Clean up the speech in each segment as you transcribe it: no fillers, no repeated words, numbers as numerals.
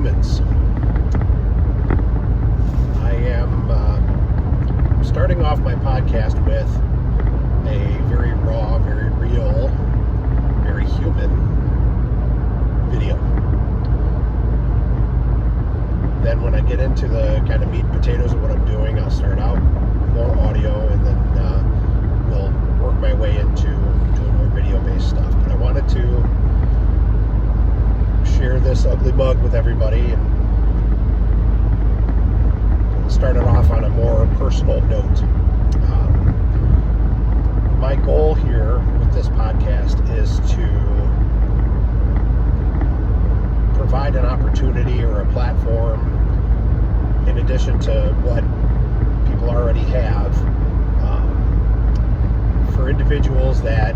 humans. I am starting off my podcast with a very raw, very real, very human video. Then when I get into the kind of meat and potatoes of what I'm doing, I'll start out more audio and then we'll work my way into more video-based stuff. But I wanted to share this ugly mug with everybody and start it off on a more personal note. My goal here with this podcast is to provide an opportunity or a platform in addition to what people already have for individuals that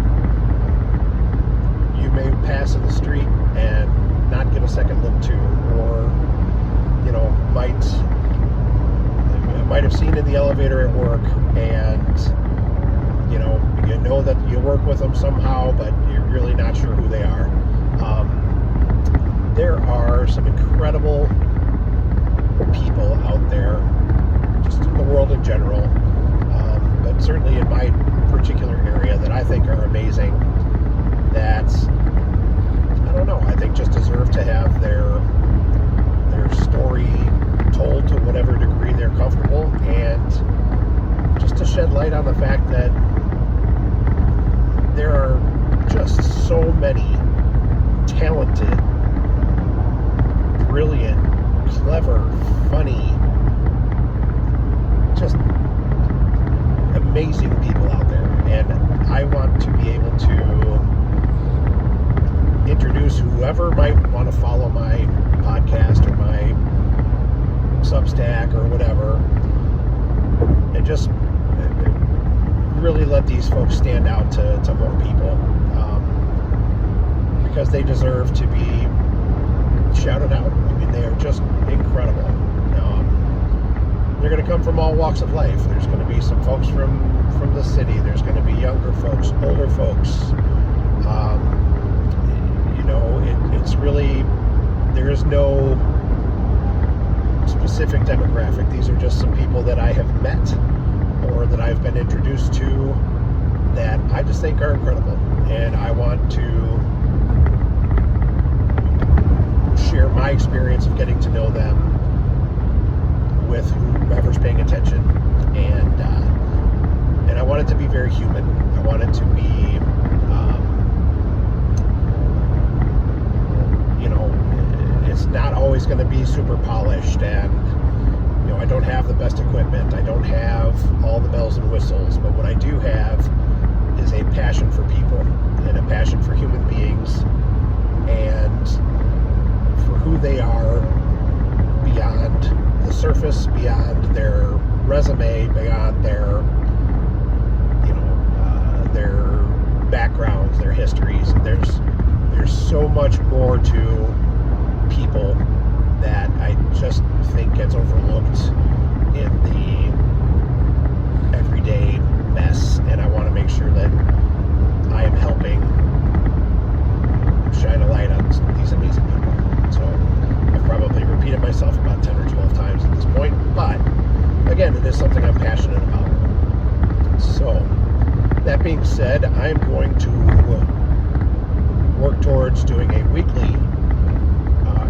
you may pass in the street and not give a second look to, or might have seen in the elevator at work, and you know that you work with them somehow, but you're really not sure who they are. There are some incredible people out there, just in the world in general, but certainly in my particular area, that I think are amazing, that I think just deserve to have their story told to whatever degree they're comfortable, and just to shed light on the fact that there are just so many talented, brilliant, clever, funny, just amazing people out there, and I want to be able to introduce whoever might want to follow my podcast or my Substack or whatever, and just really let these folks stand out to more people, because they deserve to be shouted out. I mean, they are just incredible. They're going to come from all walks of life. There's going to be some folks from the city. There's going to be younger folks, older folks. It's really, there is no specific demographic. These are just some people that I have met or that I've been introduced to that I just think are incredible, and I want to share my experience of getting to know them with whoever's paying attention, and I want it to be very human. I want it to be it's not always going to be super polished, and I don't have the best equipment, I don't have all the bells and whistles, but what I do have is a passion for people and a passion for human beings and for who they are beyond the surface, beyond their resume, beyond their their backgrounds, their histories. There's so much more to people that I just think gets overlooked in the everyday mess, and I want to make sure that I am helping shine a light on these amazing people. So I've probably repeated myself about 10 or 12 times at this point, but again, it is something I'm passionate about. So that being said, I'm going to work towards doing a weekly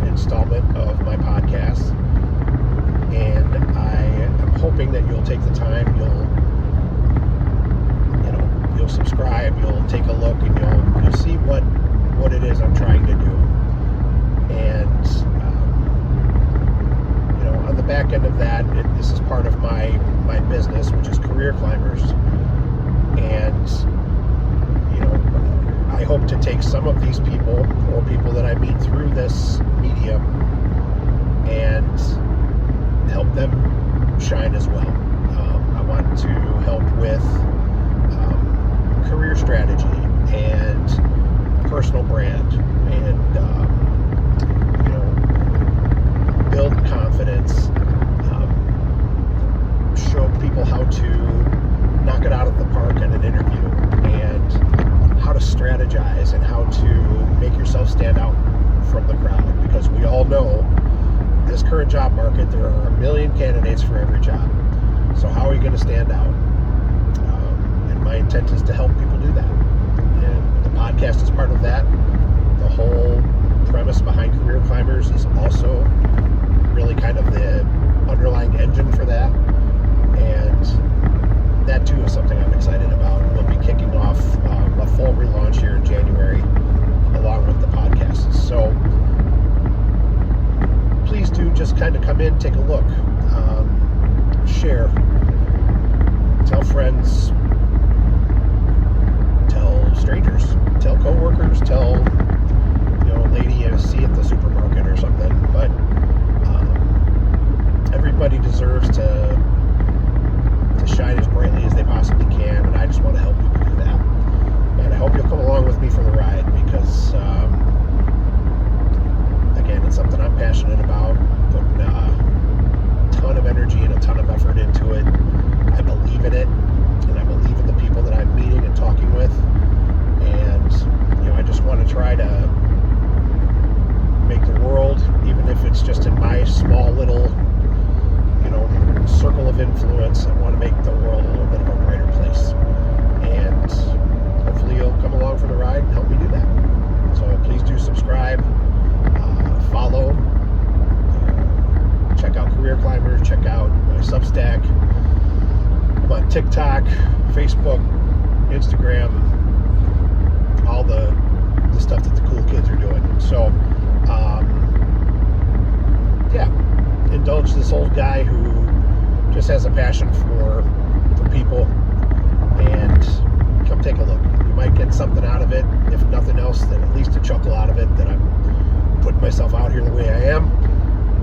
installment of my podcast, and I am hoping that you'll take the time, you'll subscribe, you'll take a look, and you'll see what it is I'm trying to do. And on the back end of that, this is part of my business, which is Career Climbers, and I hope to take some of these people, or people that I meet through this medium, and help them shine as well. I want to help with career strategy and personal brand, and build confidence, show people how to knock it out of the park in an interview, and how to strategize and how to make yourself stand out from the crowd, because we all know current job market, there are a million candidates for every job. So how are you going to stand out? And my intent is to help people do that. And the podcast is part of that. The whole premise behind Career Climbers is also really kind of the underlying engine for that. And that too is something I'm excited about. We'll be kicking off a full relaunch here in January along with the podcast. So please do just kind of come in, take a look, share, tell friends, tell strangers, tell coworkers, tell a lady you see at the supermarket or something. But everybody deserves to shine as brightly as they possibly can, and I just want to help people do that. And I hope you'll come along with me for the ride, because again, it's something I'm passionate about, putting a ton of energy and a ton of effort into it. I believe in it, and I believe in the people that I'm meeting and talking with, and I just want to try to make the world, even if it's just in my small little circle of influence, I want to make the world a little bit of a brighter place. And hopefully you'll come along for the ride and help me do that. So please do subscribe, follow, check out Career Climbers, check out my Substack. I'm on TikTok, Facebook, Instagram, all the stuff that the cool kids are doing. So indulge this old guy who just has a passion for people, and come take a look. You might get something out of it. If nothing else, then at least a chuckle out of it, that I'm putting myself out here the way I am.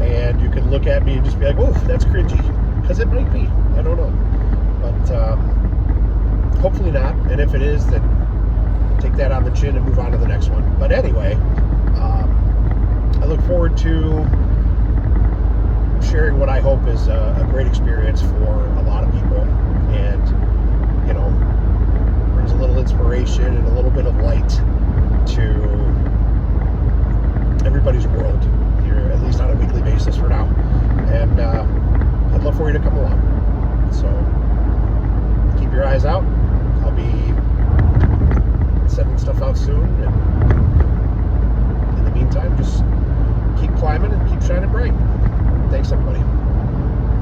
And you can look at me and just be like, oh, that's cringy, because it might be, I don't know, but hopefully not. And if it is, then take that on the chin and move on to the next one. But anyway, I look forward to sharing what I hope is a great experience for a lot of people, and brings a little inspiration and a little bit of light to everybody's world here, at least on a weekly basis for now. And I'd love for you to come along. So keep your eyes out.